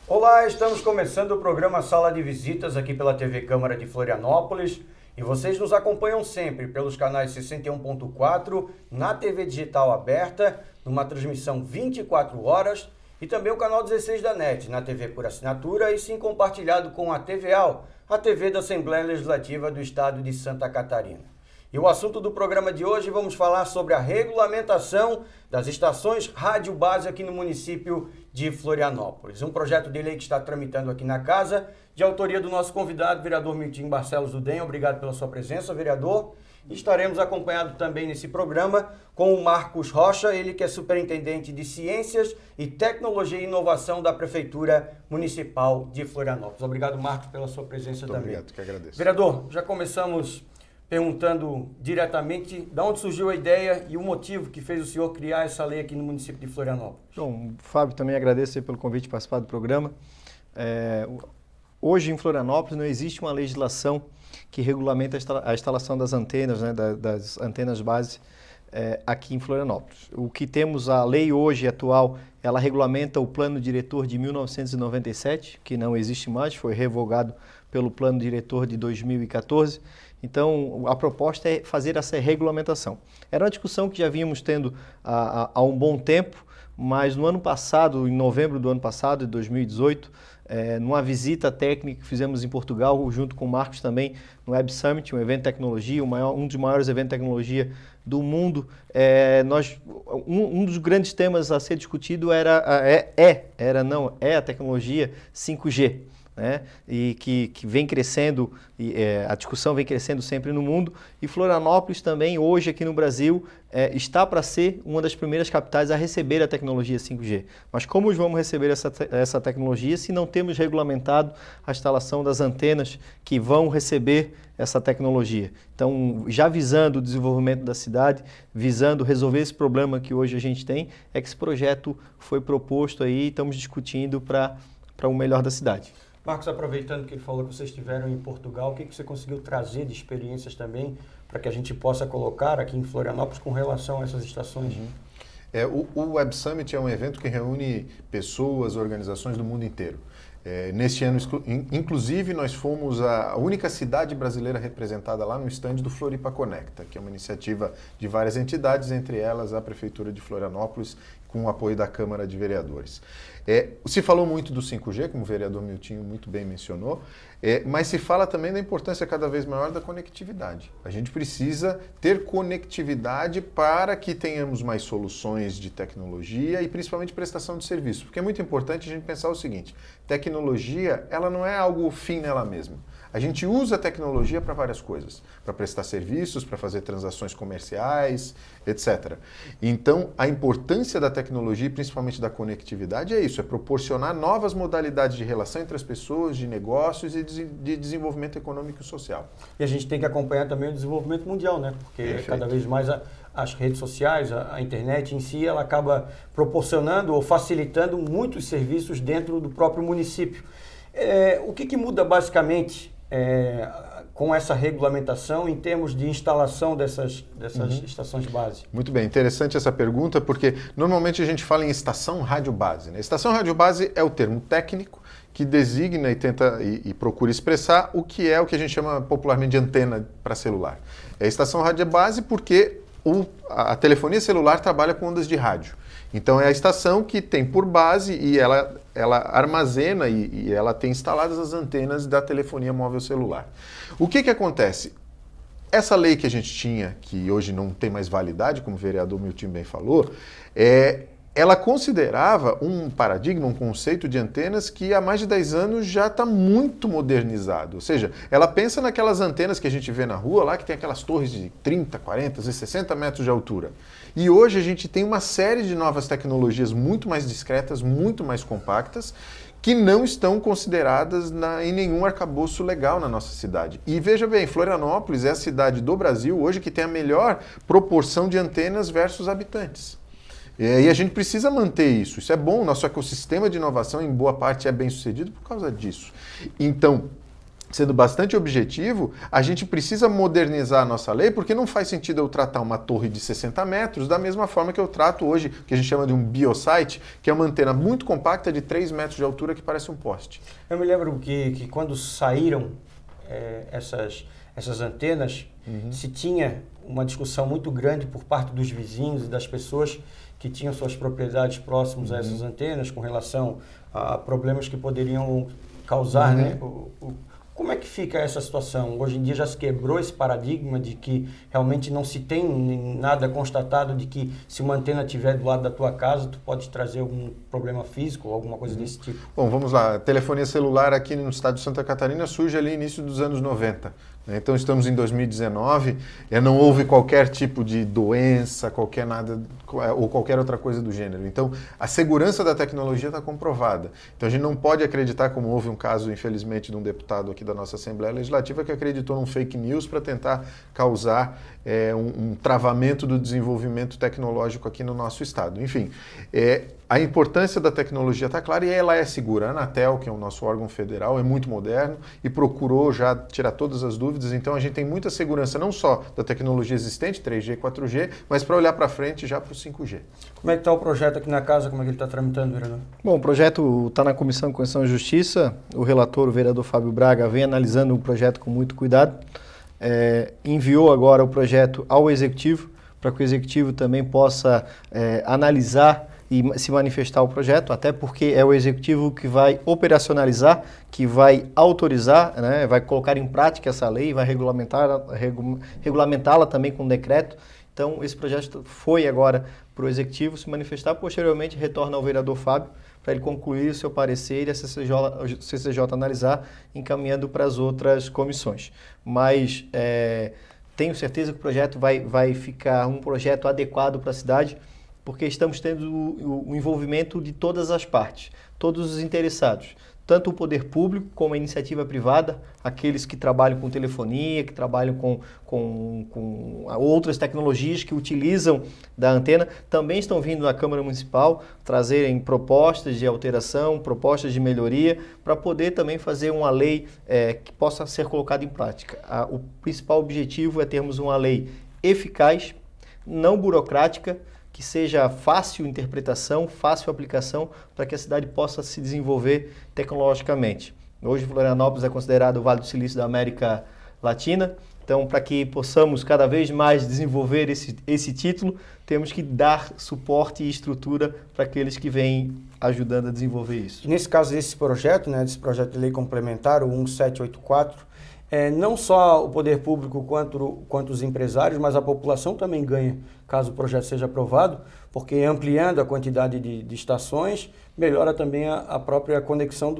Olá, estamos começando o programa Sala de Visitas aqui pela TV Câmara de Florianópolis e vocês nos acompanham sempre pelos canais 61.4, na TV digital aberta, numa transmissão 24 horas e também o canal 16 da NET, na TV por assinatura e sim compartilhado com a TVAL, a TV da Assembleia Legislativa do Estado de Santa Catarina. E o assunto do programa de hoje, vamos falar sobre a regulamentação das estações rádio base aqui no município de Florianópolis. Um projeto de lei que está tramitando aqui na casa, de autoria do nosso convidado, vereador Milton Barcelos Dudem. Obrigado pela sua presença, vereador. E estaremos acompanhados também nesse programa com o Marcos Rocha, ele que é superintendente de Ciências e Tecnologia e Inovação da Prefeitura Municipal de Florianópolis. Obrigado, Marcos, pela sua presença também. Obrigado, que agradeço. Vereador, já começamos perguntando diretamente de onde surgiu a ideia e o motivo que fez o senhor criar essa lei aqui no município de Florianópolis. Bom, Fábio, também agradeço pelo convite de participar do programa. Hoje em Florianópolis não existe uma legislação que regulamenta a instalação das antenas, né, das antenas base aqui em Florianópolis. O que temos, a lei hoje atual, ela regulamenta o plano diretor de 1997, que não existe mais, foi revogado pelo plano diretor de 2014. Então, a proposta é fazer essa regulamentação. Era uma discussão que já vínhamos tendo há um bom tempo, mas no ano passado, em novembro do ano passado, de 2018, numa visita técnica que fizemos em Portugal, junto com o Marcos também, no Web Summit, um evento de tecnologia, um dos maiores eventos de tecnologia do mundo, um dos grandes temas a ser discutido é a tecnologia 5G. Né? E que vem crescendo, a discussão vem crescendo sempre no mundo, e Florianópolis também, hoje aqui no Brasil, está para ser uma das primeiras capitais a receber a tecnologia 5G. Mas como vamos receber essa tecnologia se não temos regulamentado a instalação das antenas que vão receber essa tecnologia? Então, já visando o desenvolvimento da cidade, visando resolver esse problema que hoje a gente tem, é que esse projeto foi proposto aí e estamos discutindo para o melhor da cidade. Marcos, aproveitando que ele falou que vocês estiveram em Portugal, o que você conseguiu trazer de experiências também para que a gente possa colocar aqui em Florianópolis com relação a essas estações? O Web Summit é um evento que reúne pessoas, organizações do mundo inteiro. Neste ano, inclusive, nós fomos a única cidade brasileira representada lá no estande do Floripa Conecta, que é uma iniciativa de várias entidades, entre elas a Prefeitura de Florianópolis, com o apoio da Câmara de Vereadores. Se falou muito do 5G, como o vereador Miltinho muito bem mencionou, mas se fala também da importância cada vez maior da conectividade. A gente precisa ter conectividade para que tenhamos mais soluções de tecnologia e principalmente prestação de serviço, porque é muito importante a gente pensar o seguinte: tecnologia, ela não é algo fim nela mesma. A gente usa a tecnologia para várias coisas, para prestar serviços, para fazer transações comerciais, etc. Então, a importância da tecnologia, principalmente da conectividade, é isso, é proporcionar novas modalidades de relação entre as pessoas, de negócios e de desenvolvimento econômico e social. E a gente tem que acompanhar também o desenvolvimento mundial, né? Porque Perfeito. Cada vez mais as redes sociais, a internet em si, ela acaba proporcionando ou facilitando muitos serviços dentro do próprio município. O que muda basicamente com essa regulamentação em termos de instalação dessas estações base? Muito bem, interessante essa pergunta, porque normalmente a gente fala em estação rádio base, né? Estação rádio base é o termo técnico que designa e tenta e procura expressar o que a gente chama popularmente de antena para celular. É estação rádio base porque a telefonia celular trabalha com ondas de rádio. Então é a estação que tem por base e ela armazena e ela tem instaladas as antenas da telefonia móvel celular. O que acontece? Essa lei que a gente tinha, que hoje não tem mais validade, como o vereador Milton bem falou, ela considerava um paradigma, um conceito de antenas que há mais de 10 anos já está muito modernizado. Ou seja, ela pensa naquelas antenas que a gente vê na rua, lá que tem aquelas torres de 30, 40 e 60 metros de altura. E hoje a gente tem uma série de novas tecnologias muito mais discretas, muito mais compactas, que não estão consideradas em nenhum arcabouço legal na nossa cidade. E veja bem, Florianópolis é a cidade do Brasil hoje que tem a melhor proporção de antenas versus habitantes. E a gente precisa manter isso. Isso é bom, nosso ecossistema de inovação em boa parte é bem sucedido por causa disso. Então, sendo bastante objetivo, a gente precisa modernizar a nossa lei, porque não faz sentido eu tratar uma torre de 60 metros da mesma forma que eu trato hoje, o que a gente chama de um biosite, que é uma antena muito compacta de 3 metros de altura que parece um poste. Eu me lembro que quando saíram essas antenas, se tinha uma discussão muito grande por parte dos vizinhos e das pessoas que tinham suas propriedades próximas a essas antenas com relação a problemas que poderiam causar, né? Como é que fica essa situação? Hoje em dia já se quebrou esse paradigma de que realmente não se tem nada constatado de que se uma antena estiver do lado da tua casa, tu pode trazer algum problema físico ou alguma coisa desse tipo. Bom, vamos lá. A telefonia celular aqui no estado de Santa Catarina surge ali no início dos anos 90. Então estamos em 2019, não houve qualquer tipo de doença, qualquer nada ou qualquer outra coisa do gênero. Então a segurança da tecnologia está comprovada. Então a gente não pode acreditar, como houve um caso, infelizmente, de um deputado aqui da nossa Assembleia Legislativa que acreditou num fake news para tentar causar um travamento do desenvolvimento tecnológico aqui no nosso estado. Enfim, a importância da tecnologia está clara e ela é segura. A Anatel, que é o nosso órgão federal, é muito moderno e procurou já tirar todas as dúvidas. Então a gente tem muita segurança não só da tecnologia existente, 3G, 4G, mas para olhar para frente já para o 5G. Como é que está o projeto aqui na casa? Como é que ele está tramitando, vereador? Bom, o projeto está na Comissão de Constituição e Justiça. O relator, o vereador Fábio Braga, vem analisando o projeto com muito cuidado. Enviou agora o projeto ao Executivo, para que o Executivo também possa analisar e se manifestar o projeto, até porque é o Executivo que vai operacionalizar, que vai autorizar, né, vai colocar em prática essa lei, vai regulamentá-la também com decreto. Então, esse projeto foi agora para o Executivo se manifestar, posteriormente retorna ao vereador Fábio, para ele concluir o seu parecer e a CCJ analisar, encaminhando para as outras comissões. Mas tenho certeza que o projeto vai ficar um projeto adequado para a cidade, porque estamos tendo o envolvimento de todas as partes, todos os interessados, tanto o poder público como a iniciativa privada, aqueles que trabalham com telefonia, que trabalham com outras tecnologias que utilizam da antena, também estão vindo na Câmara Municipal trazerem propostas de alteração, propostas de melhoria, para poder também fazer uma lei que possa ser colocada em prática. O principal objetivo é termos uma lei eficaz, não burocrática, que seja fácil interpretação, fácil aplicação, para que a cidade possa se desenvolver tecnologicamente. Hoje, Florianópolis é considerado o Vale do Silício da América Latina, então, para que possamos cada vez mais desenvolver esse título, temos que dar suporte e estrutura para aqueles que vêm ajudando a desenvolver isso. Nesse caso desse projeto, né, desse projeto de lei complementar, o 1784, não só o poder público quanto os empresários, mas a população também ganha, caso o projeto seja aprovado, porque ampliando a quantidade de estações, melhora também a própria conexão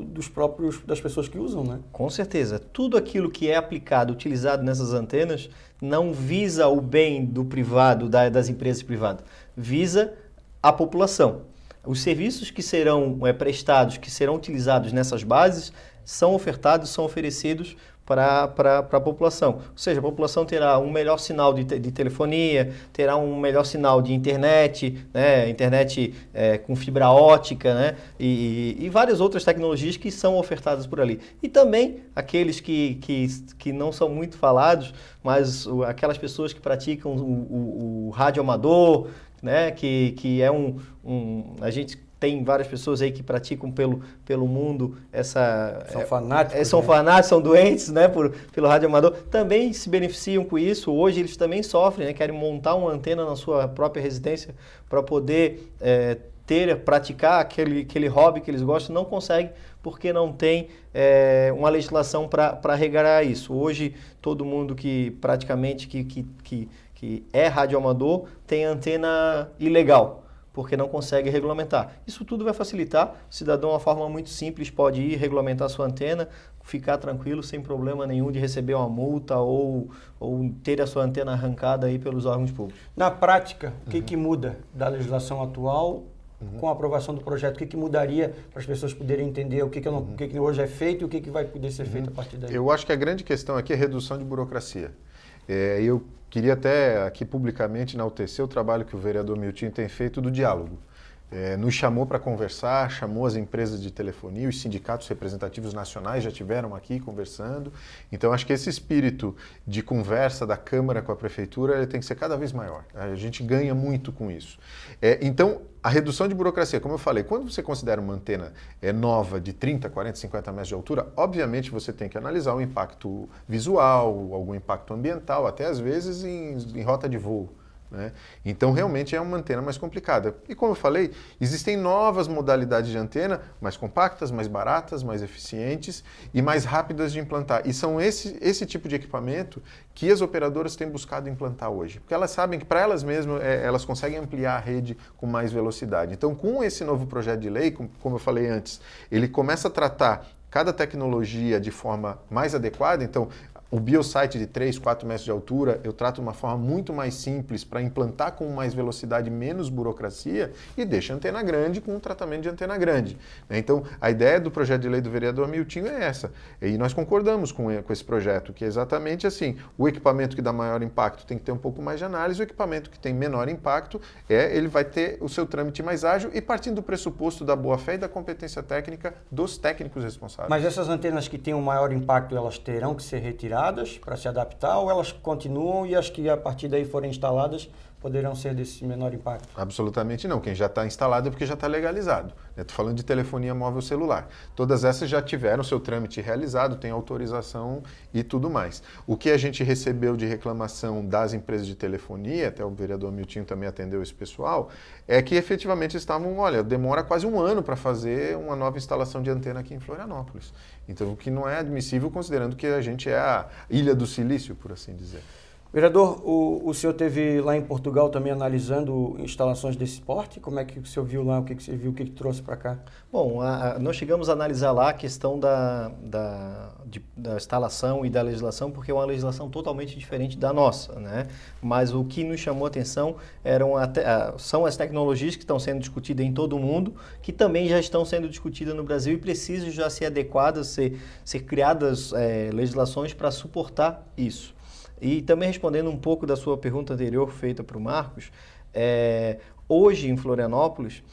das pessoas que usam, né? Com certeza. Tudo aquilo que é aplicado, utilizado nessas antenas, não visa o bem do privado, das empresas privadas, visa a população. Os serviços que serão prestados, que serão utilizados nessas bases, são ofertados, são oferecidos para a população. Ou seja, a população terá um melhor sinal de telefonia, terá um melhor sinal de internet, né, internet com fibra ótica, né, e várias outras tecnologias que são ofertadas por ali. E também aqueles que não são muito falados, mas aquelas pessoas que praticam o rádio amador, né, que é a gente tem várias pessoas aí que praticam pelo mundo São fanáticos. São fanáticos, são doentes, né, pelo rádio amador. Também se beneficiam com isso. Hoje eles também sofrem, né, querem montar uma antena na sua própria residência para poder praticar aquele hobby que eles gostam. Não conseguem porque não tem uma legislação para regrar isso. Hoje todo mundo que praticamente que é radioamador tem antena ilegal, porque não consegue regulamentar. Isso tudo vai facilitar, o cidadão, de uma forma muito simples, pode ir regulamentar sua antena, ficar tranquilo, sem problema nenhum de receber uma multa ou ter a sua antena arrancada aí pelos órgãos públicos. Na prática, o que muda da legislação atual com a aprovação do projeto? O que mudaria para as pessoas poderem entender o que hoje é feito e o que vai poder ser feito a partir daí? Eu acho que a grande questão aqui é a redução de burocracia. Eu queria até aqui publicamente enaltecer o trabalho que o vereador Miltinho tem feito do diálogo. Nos chamou para conversar, chamou as empresas de telefonia, os sindicatos representativos nacionais já estiveram aqui conversando. Então, acho que esse espírito de conversa da Câmara com a Prefeitura ele tem que ser cada vez maior. A gente ganha muito com isso. Então, a redução de burocracia, como eu falei, quando você considera uma antena nova de 30, 40, 50 metros de altura, obviamente você tem que analisar o impacto visual, algum impacto ambiental, até às vezes em rota de voo. Né? Então, realmente é uma antena mais complicada. E como eu falei, existem novas modalidades de antena, mais compactas, mais baratas, mais eficientes e mais rápidas de implantar. E são esse tipo de equipamento que as operadoras têm buscado implantar hoje. Porque elas sabem que para elas mesmas, elas conseguem ampliar a rede com mais velocidade. Então, com esse novo projeto de lei, como eu falei antes, ele começa a tratar cada tecnologia de forma mais adequada. Então, o biosite de 3, 4 metros de altura, eu trato de uma forma muito mais simples para implantar com mais velocidade, menos burocracia e deixa a antena grande com um tratamento de antena grande. Então, a ideia do projeto de lei do vereador Miltinho é essa. E nós concordamos com esse projeto, que é exatamente assim, o equipamento que dá maior impacto tem que ter um pouco mais de análise, o equipamento que tem menor impacto, ele vai ter o seu trâmite mais ágil e partindo do pressuposto da boa-fé e da competência técnica dos técnicos responsáveis. Mas essas antenas que têm um maior impacto, elas terão que ser retiradas para se adaptar ou elas continuam e as que a partir daí forem instaladas poderão ser desse menor impacto? Absolutamente não. Quem já está instalado é porque já está legalizado. Estou falando de telefonia móvel celular. Todas essas já tiveram seu trâmite realizado, tem autorização e tudo mais. O que a gente recebeu de reclamação das empresas de telefonia, até o vereador Miltinho também atendeu esse pessoal, é que efetivamente estavam, demora quase um ano para fazer uma nova instalação de antena aqui em Florianópolis. Então, o que não é admissível considerando que a gente é a Ilha do Silício, por assim dizer. Vereador, o senhor esteve lá em Portugal também analisando instalações desse porte? Como é que o senhor viu lá? O que você viu? O que trouxe para cá? Bom, nós chegamos a analisar lá a questão da instalação e da legislação, porque é uma legislação totalmente diferente da nossa, né? Mas o que nos chamou a atenção são as tecnologias que estão sendo discutidas em todo o mundo, que também já estão sendo discutidas no Brasil e precisam já ser adequadas, ser criadas legislações para suportar isso. E também respondendo um pouco da sua pergunta anterior feita para o Marcos, hoje em Florianópolis,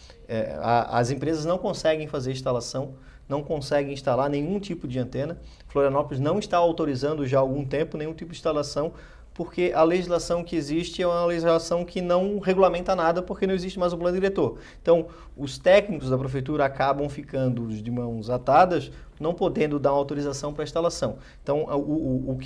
as empresas não conseguem fazer instalação, não conseguem instalar nenhum tipo de antena. Florianópolis não está autorizando já há algum tempo nenhum tipo de instalação, porque a legislação que existe é uma legislação que não regulamenta nada, porque não existe mais o plano diretor. Então, os técnicos da prefeitura acabam ficando de mãos atadas, não podendo dar uma autorização para a instalação. Então, o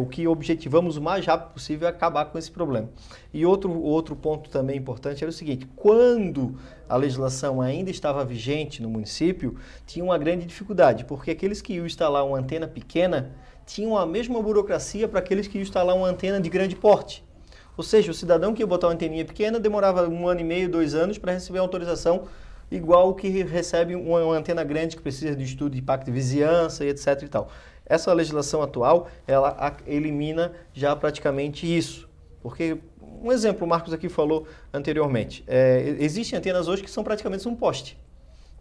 que objetivamos o mais rápido possível é acabar com esse problema. E outro ponto também importante era o seguinte: quando a legislação ainda estava vigente no município, tinha uma grande dificuldade, porque aqueles que iam instalar uma antena pequena tinham a mesma burocracia para aqueles que iam instalar uma antena de grande porte. Ou seja, o cidadão que ia botar uma anteninha pequena demorava 1 ano e meio, 2 anos para receber uma autorização igual o que recebe uma antena grande que precisa de estudo de impacto de vizinhança e etc. e tal. Essa legislação atual, ela elimina já praticamente isso. Porque, um exemplo, o Marcos aqui falou anteriormente, existem antenas hoje que são praticamente um poste.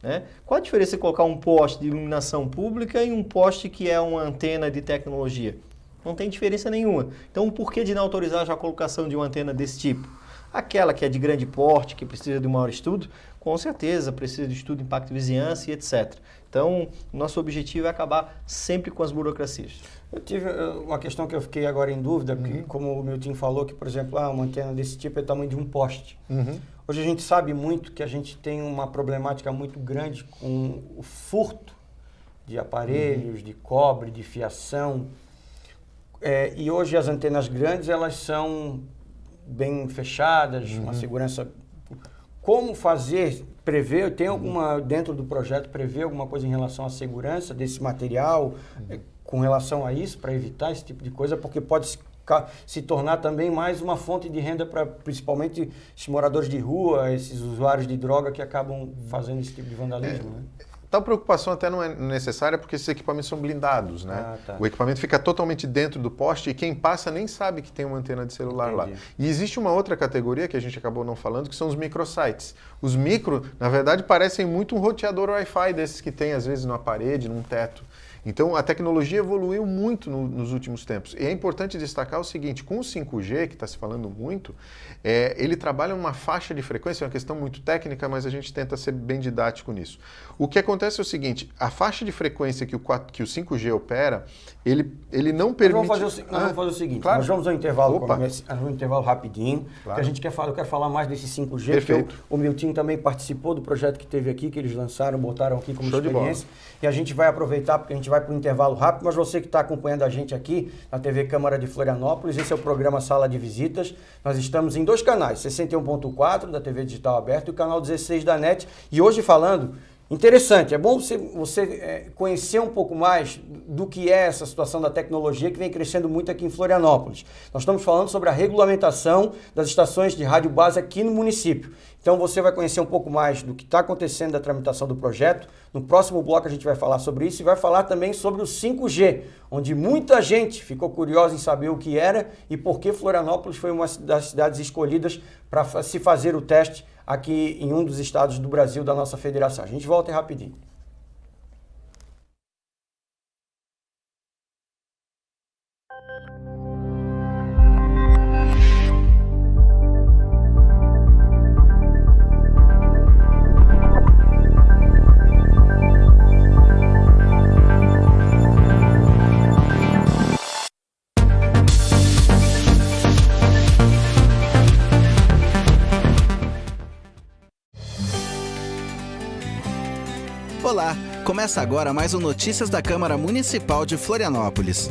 Né? Qual a diferença de colocar um poste de iluminação pública e um poste que é uma antena de tecnologia? Não tem diferença nenhuma. Então, por que de não autorizar já a colocação de uma antena desse tipo? Aquela que é de grande porte, que precisa de um maior estudo, com certeza precisa de estudo de impacto de vizinhança e etc. Então, nosso objetivo é acabar sempre com as burocracias. Eu tive uma questão que eu fiquei agora em dúvida, porque como o Miltinho falou, que, por exemplo, uma antena desse tipo é o tamanho de um poste. Hoje a gente sabe muito que a gente tem uma problemática muito grande com o furto de aparelhos, de cobre, de fiação. E hoje as antenas grandes, elas são bem fechadas, uma segurança. Como fazer, prever, tem alguma, dentro do projeto, prever alguma coisa em relação à segurança desse material, com relação a isso, para evitar esse tipo de coisa, porque pode se tornar também mais uma fonte de renda para principalmente os moradores de rua, esses usuários de droga que acabam fazendo esse tipo de vandalismo, né? Tal preocupação até não é necessária porque esses equipamentos são blindados, né? Ah, tá. O equipamento fica totalmente dentro do poste e quem passa nem sabe que tem uma antena de celular lá. E existe uma outra categoria que a gente acabou não falando, que são os microsites. Os micro, na verdade, parecem muito um roteador Wi-Fi desses que tem às vezes numa parede, num teto. Então, a tecnologia evoluiu muito nos últimos tempos. E é importante destacar o seguinte, com o 5G, que está se falando muito, ele trabalha numa faixa de frequência, é uma questão muito técnica, mas a gente tenta ser bem didático nisso. O que acontece é o seguinte, a faixa de frequência que o 5G opera, ele não permite... Nós vamos fazer o seguinte, claro. Nós vamos ao intervalo, um intervalo rapidinho, claro. Que a gente quer falar, eu quero falar mais desse 5G, Perfeito. porque o Milton também participou do projeto que teve aqui, que eles lançaram, botaram aqui como Show de experiência, e a gente vai aproveitar, porque a gente vai para o intervalo rápido, mas você que está acompanhando a gente aqui na TV Câmara de Florianópolis, esse é o programa Sala de Visitas, nós estamos em 2 canais, 61.4 da TV Digital Aberta e o canal 16 da NET, e hoje falando... Interessante, é bom você conhecer um pouco mais do que é essa situação da tecnologia que vem crescendo muito aqui em Florianópolis. Nós estamos falando sobre a regulamentação das estações de rádio base aqui no município. Então você vai conhecer um pouco mais do que está acontecendo da tramitação do projeto. No próximo bloco a gente vai falar sobre isso e vai falar também sobre o 5G, onde muita gente ficou curiosa em saber o que era e por que Florianópolis foi uma das cidades escolhidas para se fazer o teste aqui em um dos estados do Brasil da nossa federação. A gente volta rapidinho. Olá, começa agora mais um Notícias da Câmara Municipal de Florianópolis.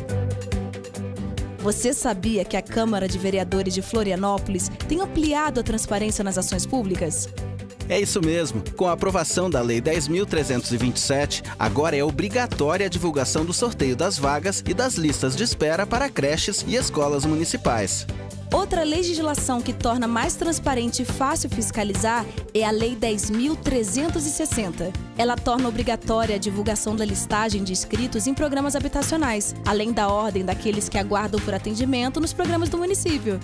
Você sabia que a Câmara de Vereadores de Florianópolis tem ampliado a transparência nas ações públicas? É isso mesmo. Com a aprovação da Lei 10.327, agora é obrigatória a divulgação do sorteio das vagas e das listas de espera para creches e escolas municipais. Outra legislação que torna mais transparente e fácil fiscalizar é a Lei 10.360. Ela torna obrigatória a divulgação da listagem de inscritos em programas habitacionais, além da ordem daqueles que aguardam por atendimento nos programas do município.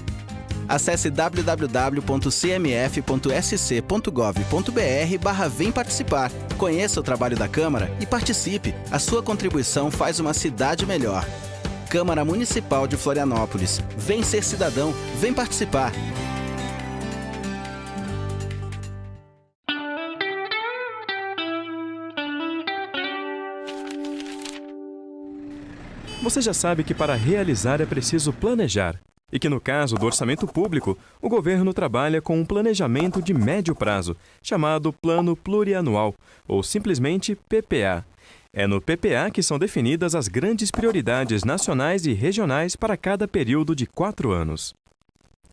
Acesse www.cmf.sc.gov.br/vem participar. Conheça o trabalho da Câmara e participe. A sua contribuição faz uma cidade melhor. Câmara Municipal de Florianópolis. Vem ser cidadão, vem participar. Você já sabe que para realizar é preciso planejar. E que no caso do orçamento público, o governo trabalha com um planejamento de médio prazo, chamado Plano Plurianual, ou simplesmente PPA. É no PPA que são definidas as grandes prioridades nacionais e regionais para cada período de 4 anos.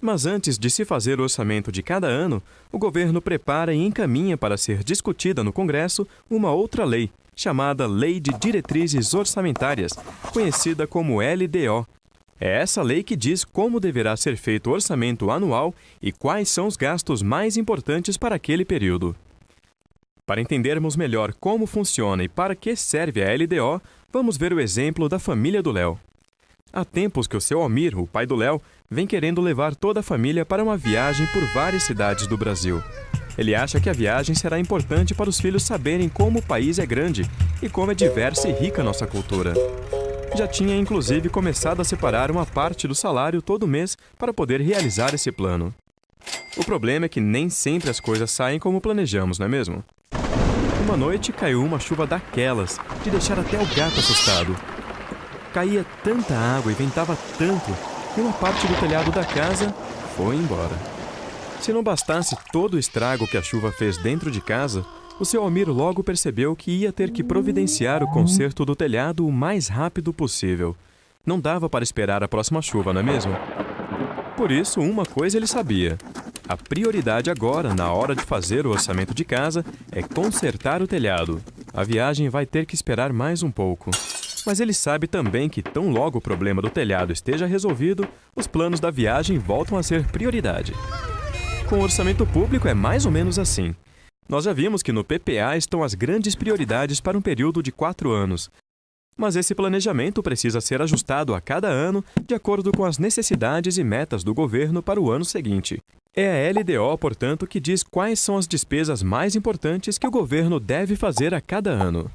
Mas antes de se fazer o orçamento de cada ano, o governo prepara e encaminha para ser discutida no Congresso uma outra lei, chamada Lei de Diretrizes Orçamentárias, conhecida como LDO. É essa lei que diz como deverá ser feito o orçamento anual e quais são os gastos mais importantes para aquele período. Para entendermos melhor como funciona e para que serve a LDO, vamos ver o exemplo da família do Léo. Há tempos que o seu Almir, o pai do Léo, vem querendo levar toda a família para uma viagem por várias cidades do Brasil. Ele acha que a viagem será importante para os filhos saberem como o país é grande e como é diversa e rica a nossa cultura. Já tinha inclusive começado a separar uma parte do salário todo mês para poder realizar esse plano. O problema é que nem sempre as coisas saem como planejamos, não é mesmo? Uma noite caiu uma chuva daquelas, de deixar até o gato assustado. Caía tanta água e ventava tanto que uma parte do telhado da casa foi embora. Se não bastasse todo o estrago que a chuva fez dentro de casa, o seu Almir logo percebeu que ia ter que providenciar o conserto do telhado o mais rápido possível. Não dava para esperar a próxima chuva, não é mesmo? Por isso, uma coisa ele sabia. A prioridade agora, na hora de fazer o orçamento de casa, é consertar o telhado. A viagem vai ter que esperar mais um pouco. Mas ele sabe também que tão logo o problema do telhado esteja resolvido, os planos da viagem voltam a ser prioridade. Com o orçamento público é mais ou menos assim. Nós já vimos que no PPA estão as grandes prioridades para um período de 4 anos. Mas esse planejamento precisa ser ajustado a cada ano de acordo com as necessidades e metas do governo para o ano seguinte. É a LDO, portanto, que diz quais são as despesas mais importantes que o governo deve fazer a cada ano.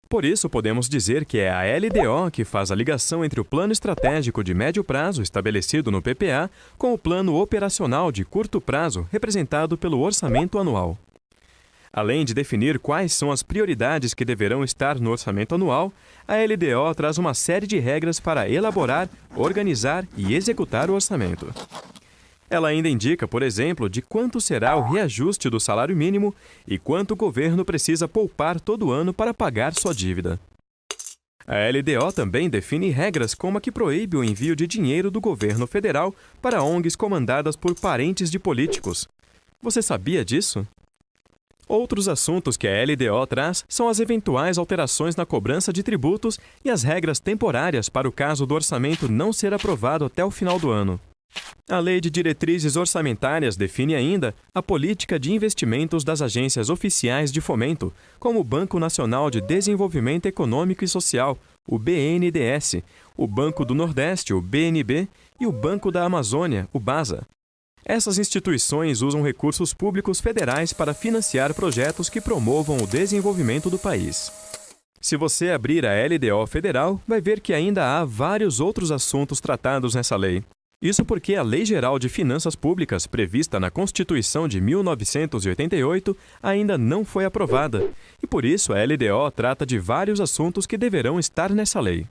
Por isso, podemos dizer que é a LDO que faz a ligação entre o plano estratégico de médio prazo estabelecido no PPA com o plano operacional de curto prazo representado pelo orçamento anual. Além de definir quais são as prioridades que deverão estar no orçamento anual, a LDO traz uma série de regras para elaborar, organizar e executar o orçamento. Ela ainda indica, por exemplo, de quanto será o reajuste do salário mínimo e quanto o governo precisa poupar todo ano para pagar sua dívida. A LDO também define regras como a que proíbe o envio de dinheiro do governo federal para ONGs comandadas por parentes de políticos. Você sabia disso? Outros assuntos que a LDO traz são as eventuais alterações na cobrança de tributos e as regras temporárias para o caso do orçamento não ser aprovado até o final do ano. A Lei de Diretrizes Orçamentárias define ainda a política de investimentos das agências oficiais de fomento, como o Banco Nacional de Desenvolvimento Econômico e Social, o BNDES, o Banco do Nordeste, o BNB, e o Banco da Amazônia, o BASA. Essas instituições usam recursos públicos federais para financiar projetos que promovam o desenvolvimento do país. Se você abrir a LDO federal, vai ver que ainda há vários outros assuntos tratados nessa lei. Isso porque a Lei Geral de Finanças Públicas, prevista na Constituição de 1988, ainda não foi aprovada, e por isso a LDO trata de vários assuntos que deverão estar nessa lei.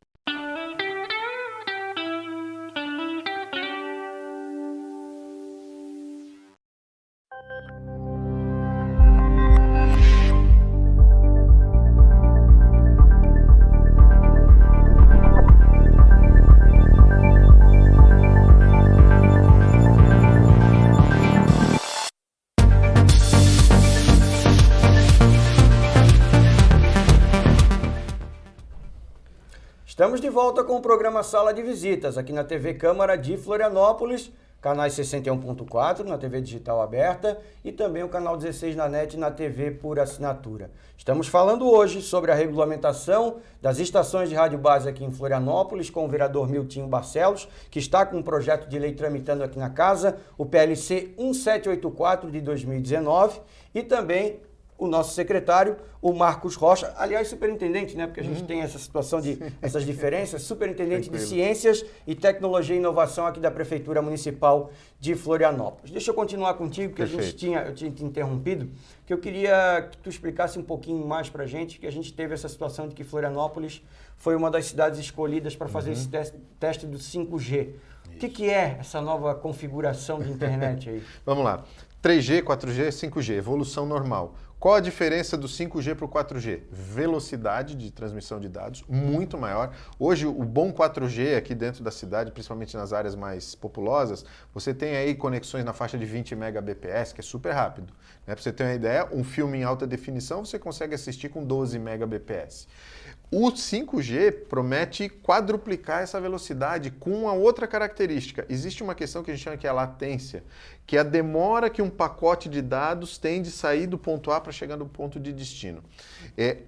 Estamos de volta com o programa Sala de Visitas, aqui na TV Câmara de Florianópolis, canais 61.4 na TV Digital Aberta e também o canal 16 na NET na TV por assinatura. Estamos falando hoje sobre a regulamentação das estações de rádio base aqui em Florianópolis com o vereador Miltinho Barcelos, que está com um projeto de lei tramitando aqui na casa, o PLC 1784 de 2019, e também o nosso secretário, o Marcos Rocha, aliás, superintendente, né? Porque a gente tem essa situação de essas diferenças, superintendente de Ciências e Tecnologia e Inovação aqui da Prefeitura Municipal de Florianópolis. Deixa eu continuar contigo, porque eu tinha te interrompido, que eu queria que tu explicasse um pouquinho mais pra gente, que a gente teve essa situação de que Florianópolis foi uma das cidades escolhidas para fazer esse teste do 5G. O que é essa nova configuração de internet aí? Vamos lá. 3G, 4G, 5G, evolução normal. Qual a diferença do 5G para o 4G? Velocidade de transmissão de dados muito maior. Hoje, o bom 4G aqui dentro da cidade, principalmente nas áreas mais populosas, você tem aí conexões na faixa de 20 Mbps, que é super rápido. Né? Para você ter uma ideia, um filme em alta definição você consegue assistir com 12 Mbps. O 5G promete quadruplicar essa velocidade com uma outra característica. Existe uma questão que a gente chama que é a latência, que é a demora que um pacote de dados tem de sair do ponto A para chegar no ponto de destino.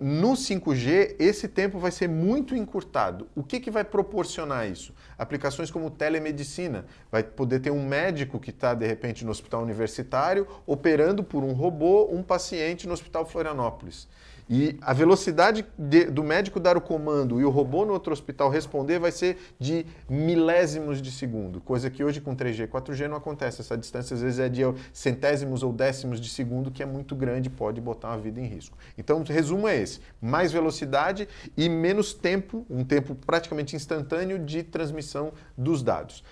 No 5G, esse tempo vai ser muito encurtado. O que vai proporcionar isso? Aplicações como telemedicina. Vai poder ter um médico que está, de repente, no hospital universitário, operando por um robô um paciente no Hospital Florianópolis. E a velocidade do médico dar o comando e o robô no outro hospital responder vai ser de milésimos de segundo, coisa que hoje com 3G e 4G não acontece. Essa distância às vezes é de centésimos ou décimos de segundo, que é muito grande e pode botar uma vida em risco. Então, o resumo é esse: mais velocidade e menos tempo, um tempo praticamente instantâneo de transmissão dos dados.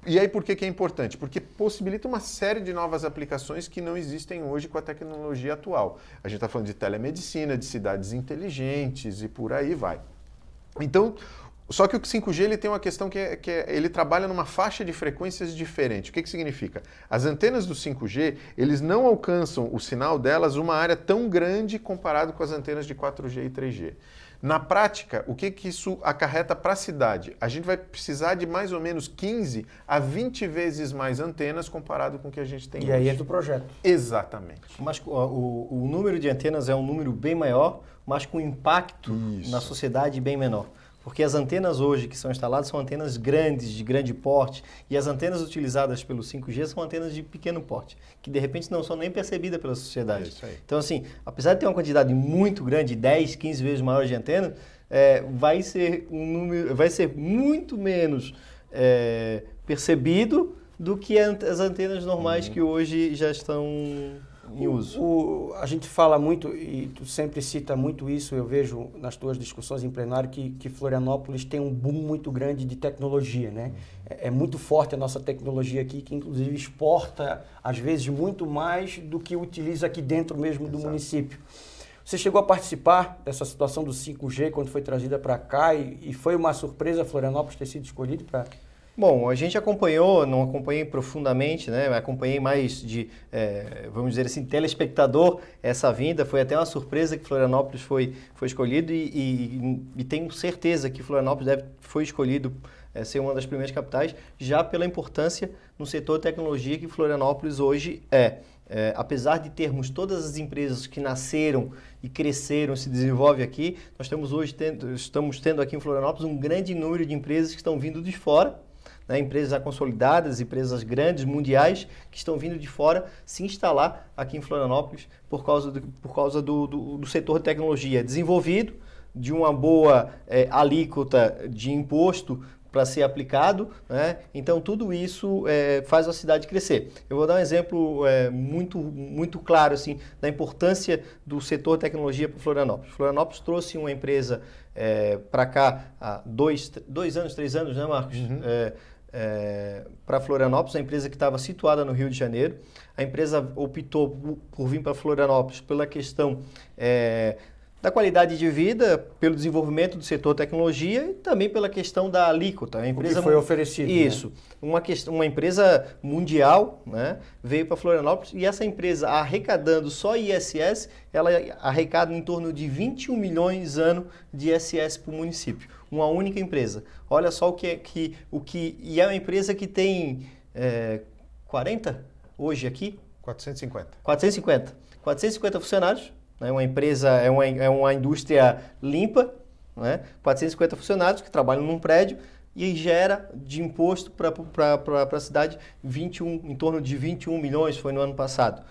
E aí por que é importante? Porque possibilita uma série de novas aplicações que não existem hoje com a tecnologia atual. A gente está falando de telemedicina, de cidades inteligentes e por aí vai. Então, só que o 5G ele tem uma questão que ele trabalha numa faixa de frequências diferente. O que significa? As antenas do 5G, eles não alcançam o sinal delas uma área tão grande comparado com as antenas de 4G e 3G. Na prática, o que isso acarreta para a cidade? A gente vai precisar de mais ou menos 15 a 20 vezes mais antenas comparado com o que a gente tem hoje. E aí entra o projeto. Exatamente. Mas o número de antenas é um número bem maior, mas com impacto na sociedade bem menor. Porque as antenas hoje que são instaladas são antenas grandes, de grande porte, e as antenas utilizadas pelo 5G são antenas de pequeno porte, que de repente não são nem percebidas pela sociedade. Isso aí. Então, assim, apesar de ter uma quantidade muito grande, 10, 15 vezes maior de antenas, vai ser muito menos percebido do que as antenas normais que hoje já estão em uso. A gente fala muito, e tu sempre cita muito isso, eu vejo nas tuas discussões em plenário, que Florianópolis tem um boom muito grande de tecnologia, né? É muito forte a nossa tecnologia aqui, que inclusive exporta, às vezes, muito mais do que utiliza aqui dentro mesmo do município. Você chegou a participar dessa situação do 5G quando foi trazida para cá e foi uma surpresa Florianópolis ter sido escolhido para... Bom, a gente acompanhou, não acompanhei profundamente, né? Acompanhei mais de, vamos dizer assim, telespectador essa vinda. Foi até uma surpresa que Florianópolis foi escolhido e tenho certeza que Florianópolis foi escolhido ser uma das primeiras capitais, já pela importância no setor de tecnologia que Florianópolis hoje é. Apesar de termos todas as empresas que nasceram e cresceram, se desenvolvem aqui, nós estamos tendo aqui em Florianópolis um grande número de empresas que estão vindo de fora, né, empresas já consolidadas, empresas grandes, mundiais, que estão vindo de fora se instalar aqui em Florianópolis por causa do setor de tecnologia desenvolvido, de uma boa alíquota de imposto para ser aplicado, né? Então tudo isso faz a cidade crescer. Eu vou dar um exemplo muito claro assim, da importância do setor de tecnologia para Florianópolis. Florianópolis trouxe uma empresa para cá há 3 anos, né, Marcos? Para Florianópolis, a empresa que estava situada no Rio de Janeiro. A empresa optou por vir para Florianópolis pela questão da qualidade de vida, pelo desenvolvimento do setor tecnologia e também pela questão da alíquota. A empresa o que foi oferecido. Isso. Né? Uma empresa mundial, né, veio para Florianópolis e essa empresa, arrecadando só ISS, ela arrecada em torno de 21 milhões ano de ISS para o município. Uma única empresa. Olha só e é uma empresa que tem 40 hoje aqui? 450 funcionários. É uma empresa, é uma indústria limpa, né? 450 funcionários que trabalham num prédio e gera de imposto para a cidade em torno de 21 milhões, foi no ano passado.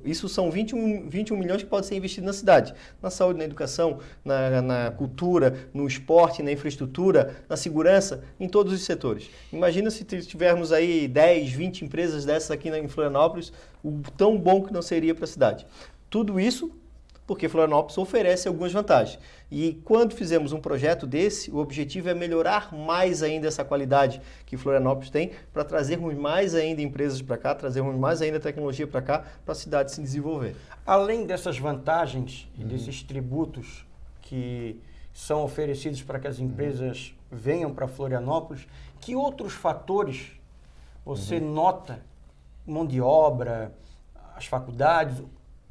Isso são 21 milhões que podem ser investidos na cidade, na saúde, na educação, na cultura, no esporte, na infraestrutura, na segurança, em todos os setores. Imagina se tivermos aí 10, 20 empresas dessas aqui em Florianópolis, o tão bom que não seria para a cidade. Tudo isso porque Florianópolis oferece algumas vantagens. E quando fizemos um projeto desse, o objetivo é melhorar mais ainda essa qualidade que Florianópolis tem para trazermos mais ainda empresas para cá, trazermos mais ainda tecnologia para cá, para a cidade se desenvolver. Além dessas vantagens e desses tributos que são oferecidos para que as empresas venham para Florianópolis, que outros fatores você nota? Mão de obra, as faculdades...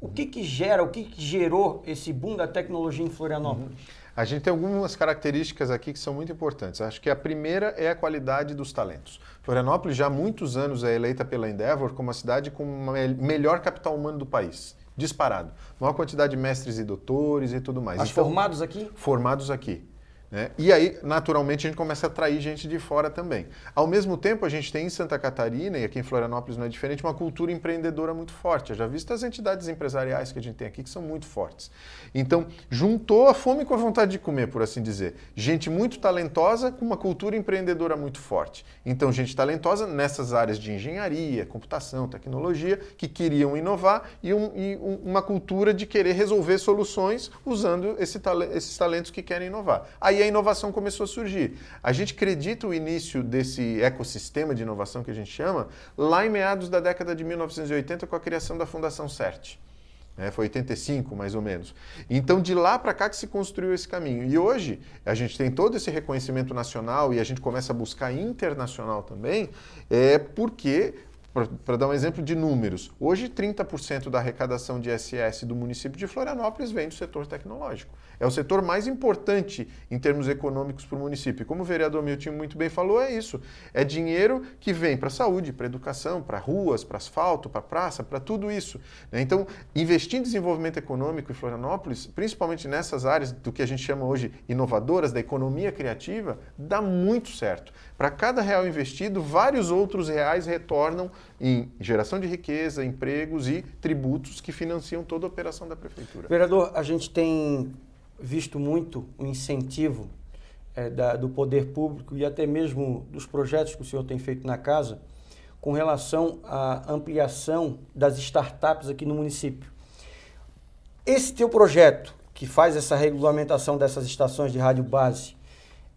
O que gerou esse boom da tecnologia em Florianópolis? A gente tem algumas características aqui que são muito importantes. Acho que a primeira é a qualidade dos talentos. Florianópolis já há muitos anos é eleita pela Endeavor como a cidade com o melhor capital humano do país. Disparado. Maior quantidade de mestres e doutores e tudo mais. Mas formados aqui? Formados aqui. Né? E aí, naturalmente, a gente começa a atrair gente de fora também. Ao mesmo tempo, a gente tem em Santa Catarina, e aqui em Florianópolis não é diferente, uma cultura empreendedora muito forte. Eu já visto as entidades empresariais que a gente tem aqui, que são muito fortes. Então, juntou a fome com a vontade de comer, por assim dizer. Gente muito talentosa com uma cultura empreendedora muito forte. Então, gente talentosa nessas áreas de engenharia, computação, tecnologia, que queriam inovar e uma cultura de querer resolver soluções usando esses talentos que querem inovar. Aí a inovação começou a surgir. A gente acredita o início desse ecossistema de inovação que a gente chama lá em meados da década de 1980 com a criação da Fundação CERT. Foi 85, mais ou menos. Então, de lá para cá que se construiu esse caminho. E hoje, a gente tem todo esse reconhecimento nacional e a gente começa a buscar internacional também, porque Para dar um exemplo de números, hoje 30% da arrecadação de ISS do município de Florianópolis vem do setor tecnológico. É o setor mais importante em termos econômicos para o município. Como o vereador Milton muito bem falou, é isso. É dinheiro que vem para a saúde, para a educação, para ruas, para asfalto, para praça, para tudo isso. Então, investir em desenvolvimento econômico em Florianópolis, principalmente nessas áreas do que a gente chama hoje inovadoras, da economia criativa, dá muito certo. Para cada real investido, vários outros reais retornam em geração de riqueza, empregos e tributos que financiam toda a operação da prefeitura. Vereador, a gente tem visto muito o incentivo do poder público e até mesmo dos projetos que o senhor tem feito na casa com relação à ampliação das startups aqui no município. Esse teu projeto, que faz essa regulamentação dessas estações de rádio base,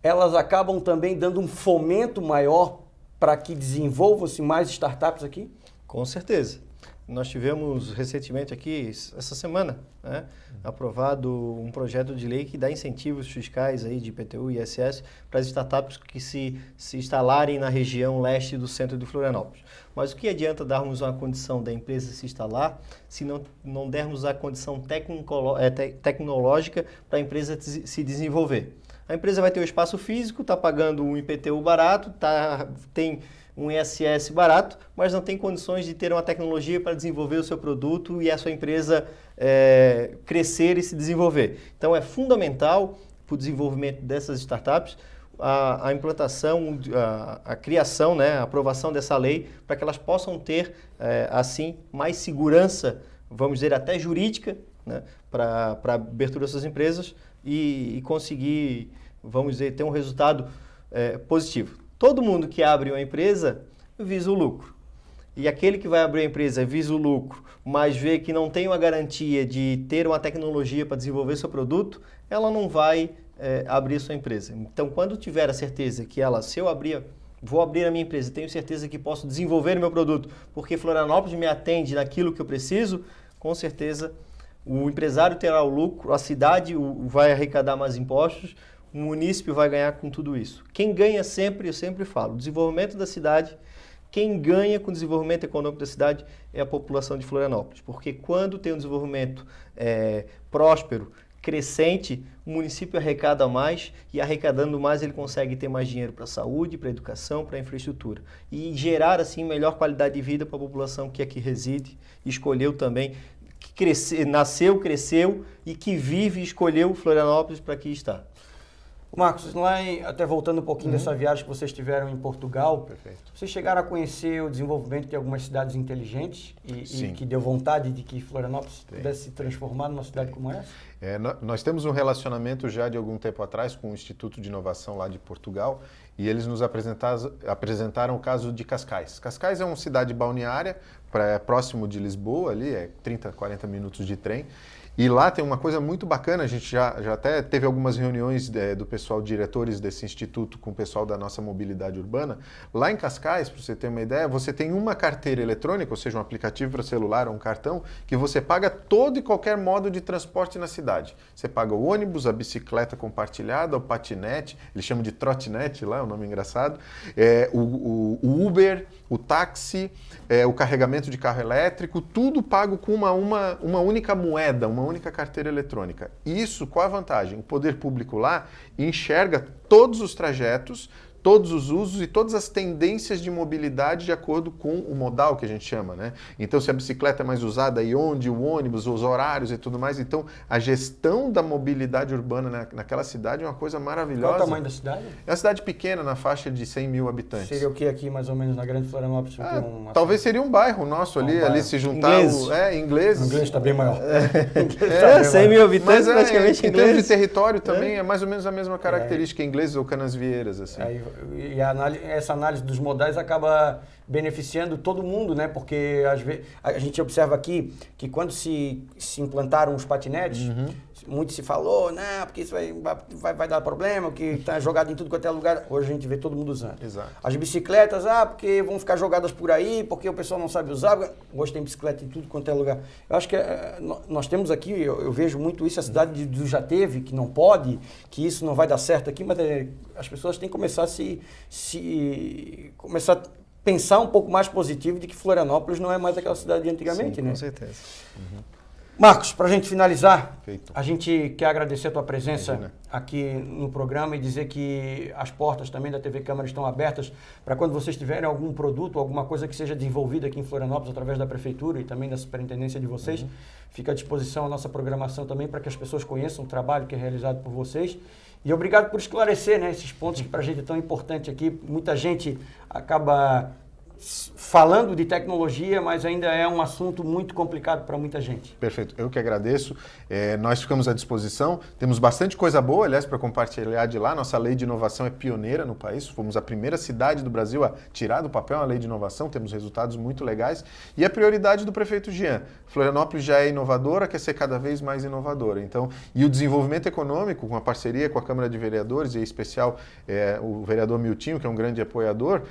elas acabam também dando um fomento maior para que desenvolvam-se mais startups aqui? Com certeza. Nós tivemos recentemente aqui, essa semana, né, aprovado um projeto de lei que dá incentivos fiscais aí de IPTU e ISS para as startups que se instalarem na região leste do centro de Florianópolis. Mas o que adianta darmos uma condição da empresa se instalar se não dermos a condição tecnológica para a empresa se desenvolver? A empresa vai ter o espaço físico, está pagando um IPTU barato, tem um ISS barato, mas não tem condições de ter uma tecnologia para desenvolver o seu produto e a sua empresa crescer e se desenvolver. Então, é fundamental para o desenvolvimento dessas startups a implantação, a criação, né, a aprovação dessa lei para que elas possam ter, assim, mais segurança, vamos dizer, até jurídica, né, para a abertura dessas empresas e conseguir, vamos dizer, ter um resultado positivo. Todo mundo que abre uma empresa visa o lucro. E aquele que vai abrir a empresa visa o lucro, mas vê que não tem uma garantia de ter uma tecnologia para desenvolver seu produto, ela não vai abrir sua empresa. Então, quando tiver a certeza que vou abrir a minha empresa, tenho certeza que posso desenvolver o meu produto, porque Florianópolis me atende naquilo que eu preciso, com certeza o empresário terá o lucro, a cidade vai arrecadar mais impostos, o município vai ganhar com tudo isso. Quem ganha sempre, eu sempre falo, o desenvolvimento da cidade, quem ganha com o desenvolvimento econômico da cidade é a população de Florianópolis. Porque quando tem um desenvolvimento próspero, crescente, o município arrecada mais e arrecadando mais ele consegue ter mais dinheiro para a saúde, para a educação, para a infraestrutura. E gerar assim melhor qualidade de vida para a população que aqui reside, escolheu também, que nasceu, cresceu e que vive e escolheu Florianópolis para aqui estar. Marcos, até voltando um pouquinho dessa viagem que vocês tiveram em Portugal, Perfeito. Vocês chegaram a conhecer o desenvolvimento de algumas cidades inteligentes e que deu vontade de que Florianópolis pudesse se transformar numa cidade como essa? Nós temos um relacionamento já de algum tempo atrás com o Instituto de Inovação lá de Portugal e eles nos apresentaram o caso de Cascais. Cascais é uma cidade balneária, próximo de Lisboa, ali 30, 40 minutos de trem. E lá tem uma coisa muito bacana, a gente já até teve algumas reuniões do pessoal, diretores desse instituto com o pessoal da nossa mobilidade urbana. Lá em Cascais, para você ter uma ideia, você tem uma carteira eletrônica, ou seja, um aplicativo para celular ou um cartão, que você paga todo e qualquer modo de transporte na cidade. Você paga o ônibus, a bicicleta compartilhada, o patinete, eles chamam de trotinete lá, é um nome engraçado, o Uber, o táxi, o carregamento de carro elétrico, tudo pago com uma única moeda, uma única carteira eletrônica. Isso, qual a vantagem? O poder público lá enxerga todos os trajetos, todos os usos e todas as tendências de mobilidade de acordo com o modal que a gente chama, né? Então, se a bicicleta é mais usada e onde, o ônibus, os horários e tudo mais. Então, a gestão da mobilidade urbana naquela cidade é uma coisa maravilhosa. Qual o tamanho da cidade? É uma cidade pequena, na faixa de 100 mil habitantes. Seria o que aqui, mais ou menos, na Grande Florianópolis? Talvez seria um bairro nosso ali se juntar... Ingleses. O inglês está bem maior. 100 mil habitantes, praticamente em ingleses. termos de território também é mais ou menos a mesma característica, ingleses ou canasvieiras, assim. E essa análise dos modais acaba beneficiando todo mundo, né? Porque às vezes a gente observa aqui que quando se implantaram os patinetes, muito se falou, não, porque isso vai dar problema, que está jogado em tudo quanto é lugar. Hoje a gente vê todo mundo usando. Exato. As bicicletas, porque vão ficar jogadas por aí, porque o pessoal não sabe usar. Hoje tem bicicleta em tudo quanto é lugar. Eu acho que nós temos aqui, eu vejo muito isso, a cidade do já teve, que não pode, que isso não vai dar certo aqui, mas as pessoas têm que começar a começar a pensar um pouco mais positivo de que Florianópolis não é mais aquela cidade de antigamente, Sim, né? com certeza. Marcos, para a gente finalizar, Feito. a gente quer agradecer a tua presença Imagina. aqui no programa e dizer que as portas também da TV Câmara estão abertas para quando vocês tiverem algum produto, alguma coisa que seja desenvolvida aqui em Florianópolis através da Prefeitura e também da superintendência de vocês. Fica à disposição a nossa programação também para que as pessoas conheçam o trabalho que é realizado por vocês. E obrigado por esclarecer, né, esses pontos que para a gente é tão importante aqui. Muita gente acaba falando de tecnologia, mas ainda é um assunto muito complicado para muita gente. Perfeito, eu que agradeço. Nós ficamos à disposição. Temos bastante coisa boa, aliás, para compartilhar de lá. Nossa lei de inovação é pioneira no país. Fomos a primeira cidade do Brasil a tirar do papel uma lei de inovação. Temos resultados muito legais. E a prioridade do prefeito Jean. Florianópolis já é inovadora, quer ser cada vez mais inovadora. Então, e o desenvolvimento econômico, com a parceria com a Câmara de Vereadores, e em especial o vereador Miltinho, que é um grande apoiador,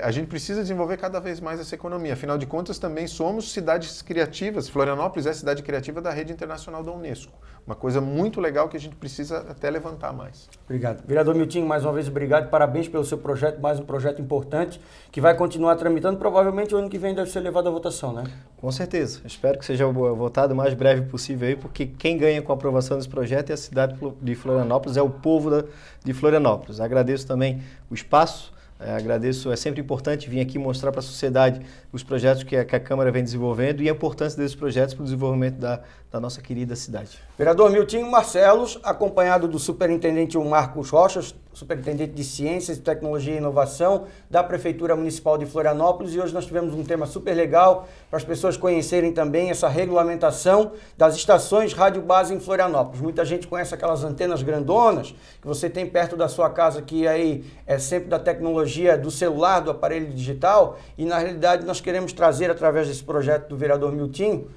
a gente precisa desenvolver cada vez mais essa economia. Afinal de contas, também somos cidades criativas. Florianópolis é a cidade criativa da rede internacional da Unesco. Uma coisa muito legal que a gente precisa até levantar mais. Obrigado. Vereador Miltinho, mais uma vez, obrigado. Parabéns pelo seu projeto, mais um projeto importante que vai continuar tramitando. Provavelmente o ano que vem deve ser levado à votação, né? Com certeza. Espero que seja votado o mais breve possível aí, porque quem ganha com a aprovação desse projeto é a cidade de Florianópolis, é o povo de Florianópolis. Agradeço também o espaço. Agradeço, é sempre importante vir aqui mostrar para a sociedade os projetos que a Câmara vem desenvolvendo e a importância desses projetos para o desenvolvimento da nossa querida cidade. Vereador Miltinho Marcelos, acompanhado do superintendente Marcos Rochas, superintendente de Ciências, Tecnologia e Inovação da Prefeitura Municipal de Florianópolis, e hoje nós tivemos um tema super legal para as pessoas conhecerem também essa regulamentação das estações rádio base em Florianópolis. Muita gente conhece aquelas antenas grandonas que você tem perto da sua casa, que aí é sempre da tecnologia do celular, do aparelho digital, e na realidade nós queremos trazer através desse projeto do vereador Miltinho,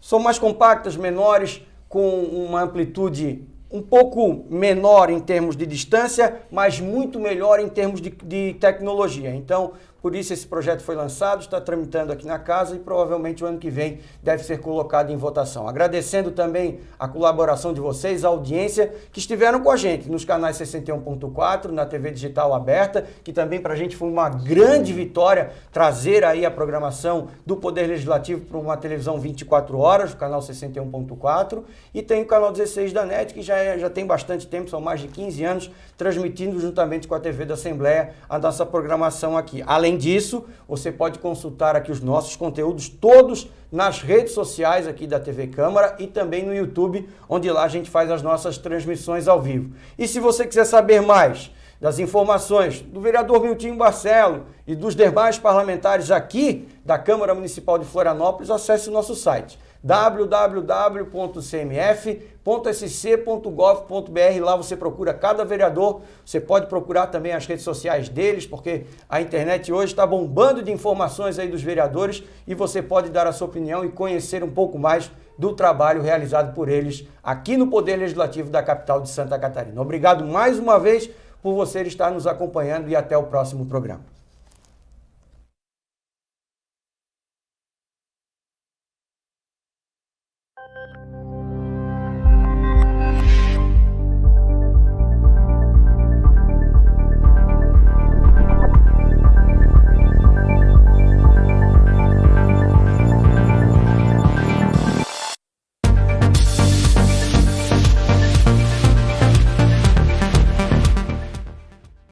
são mais compactas, menores, com uma amplitude um pouco menor em termos de distância, mas muito melhor em termos de tecnologia. Então, por isso esse projeto foi lançado, está tramitando aqui na casa e provavelmente o ano que vem deve ser colocado em votação. Agradecendo também a colaboração de vocês, a audiência que estiveram com a gente nos canais 61.4, na TV Digital Aberta, que também para a gente foi uma grande vitória trazer aí a programação do Poder Legislativo para uma televisão 24 horas, o canal 61.4, e tem o canal 16 da NET, que já tem bastante tempo, são mais de 15 anos, transmitindo juntamente com a TV da Assembleia a nossa programação aqui. Além disso, você pode consultar aqui os nossos conteúdos todos nas redes sociais aqui da TV Câmara e também no YouTube, onde lá a gente faz as nossas transmissões ao vivo. E se você quiser saber mais das informações do vereador Miltinho Marcelo e dos demais parlamentares aqui da Câmara Municipal de Florianópolis, acesse o nosso site www.cmf.sc.gov.br. Lá você procura cada vereador, você pode procurar também as redes sociais deles, porque a internet hoje está bombando de informações aí dos vereadores e você pode dar a sua opinião e conhecer um pouco mais do trabalho realizado por eles aqui no Poder Legislativo da capital de Santa Catarina. Obrigado mais uma vez por você estar nos acompanhando e até o próximo programa.